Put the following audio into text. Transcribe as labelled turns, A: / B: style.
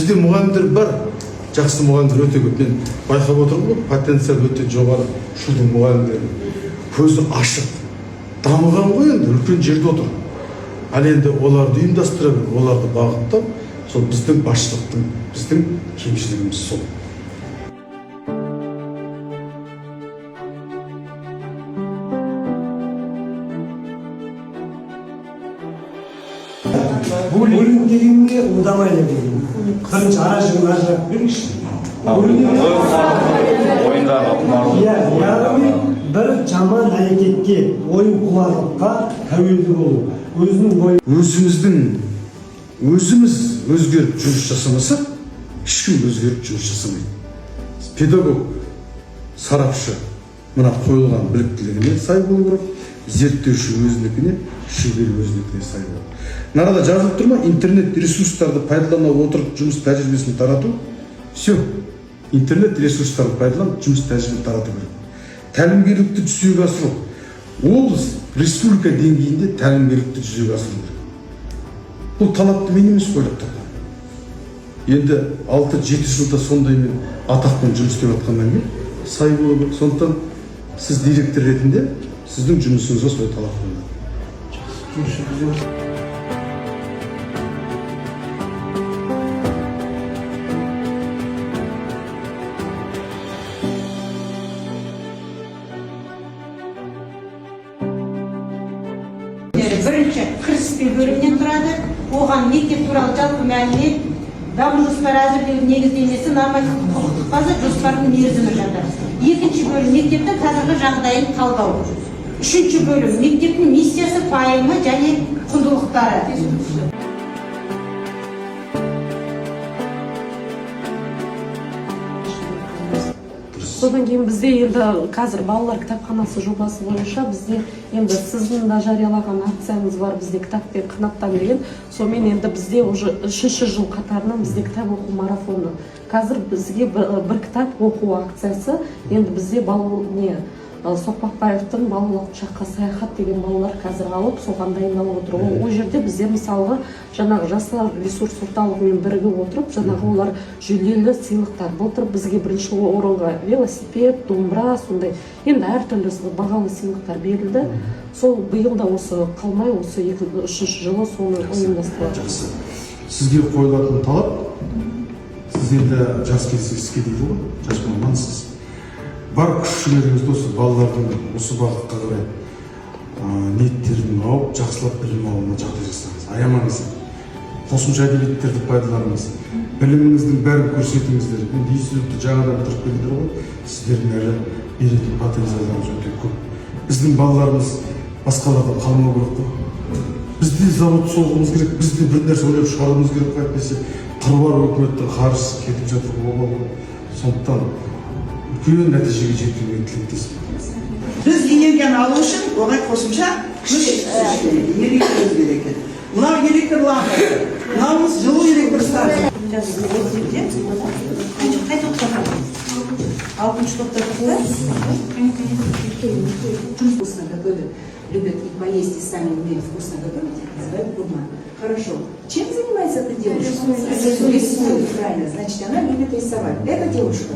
A: Бізде мұғалімдер бар, жақсы мұғалімдер өте көп. Мен байқап отырмын ғой, потенциал өте жоғары шудың мұғалімдері. Көзі ашық, дамыған ғой енді, үлкен жерде отыр. Ал енді оларды ұйымдастыра білу, оларды бағыттау, сол біздің басшылықтың, біздің кемшілігіміз сол.
B: Bölüm degенге удамайды деген. Бірінші ара-жігін ажырап беріңізші. Яғни бір жаман әрекетке, ойын құларлыққа тәуелді болу.
A: Өзіміз өзгеріп жұмыс жасамасақ, ешкім өзгеріп жұмыс жасамайды. Педагог, сарапшы, мына қойылған біліктілігіне сай болу керек, зерттеуші өзінікіне, шебер өзінікіне сай болу. Нарада жазылып тұр ма, интернет ресурстарды пайдалана отырып жұмыс тәжірибесін тарату? Все. Интернет ресурстарды пайдаланып жұмыс тәжірибесін тарату керек. Тәлімгерлікті жүзеге асыру. Облыс, республика деңгейінде тәлімгерлікті жүзеге асыру керек. Бұл талапты мен емес қойып тұрған. Енді 6-7 жылда сондаймен атақпен жұмыс істеп жатқаннан кейін сай болу керек. Сондықтан сіз директор ретінде сіздің жұмысыңызға солай талап қойылады.
C: Бірінші кіріспе бөлімнен тұрады, оған мектеп туралы жалпы мәлімет, даму жоспары әзірлеу негіздемесі, нормативтік құқықтық база, жоспардың мерзімі жатыр. Екінші бөлім мектептің қазіргі жағдайын талдау. Үшінші бөлім мектептің миссиясы, пайымы және құндылықтары.
D: Содан кейін бізде енді қазір балалар кітапханасы жобасы бойынша бізде енді сіздің да жариялаған акцияңыз бар, бізде кітаппен қанаттан деген. Сонымен енді бізде уже 3-ші жыл қатарынан бізде кітап оқу марафоны. Қазір бізге бір кітап оқу акциясы, енді бізде Соқпақбаевтың балалық шаққа саяхат деген балалар қазір алып, соған дайындалып отыр. Ол жерде бізде мысалға жаңағы жастар ресурс орталығымен бірігіп отырып, жаңағы олар жүлделі сыйлықтар. Былтыр бізге бірінші орынға велосипед, домбыра, сондай енді әртүрлі бағалы сыйлықтар берілді. Сол биыл да осы қалмай, осы 3-ші жылы соны ұйымдастырады.
A: Сізге қойылатын талап, сіз енді жас келсеңізге дейді ғой, жас мамансыз. Бар күш-жігеріңізді осы балалардың осы бағытқа қарай ниеттерін алып, жақсылап білім алуына жағдай жасаңыз. Аямаңыз. Қосымша әдебиеттерді пайдаланыңыз. Біліміңіздің бәрін көрсетіңіздер. Енді институтты жаңадан бітіріп келдіңдер ғой, сіздердің әлі беретін потенциалдарыңыз өте көп. Біздің балаларымыз басқалардан қалмау керек қой. Бізде завод соғуымыз керек, бізде бір нәрсе ойлап шығаруымыз керек қой, әйтпесе қыруар өкіметтің қаржысы кетіп жатыр ғой. Сондықтан үлкен нәтижеге жетуге тілектеспін.
E: Біз энергияны алу үшін оған қосымша күш электр керек. Мынау электр лампасы, мынауымыз жылу электр станция.
F: Вкусно готовят, любят и поесть, и сами умеют вкусно готовить, называют гурман. Хорошо. Чем занимается эта девушка? Рисует, правильно. Значит, она любит рисовать. Эта девушка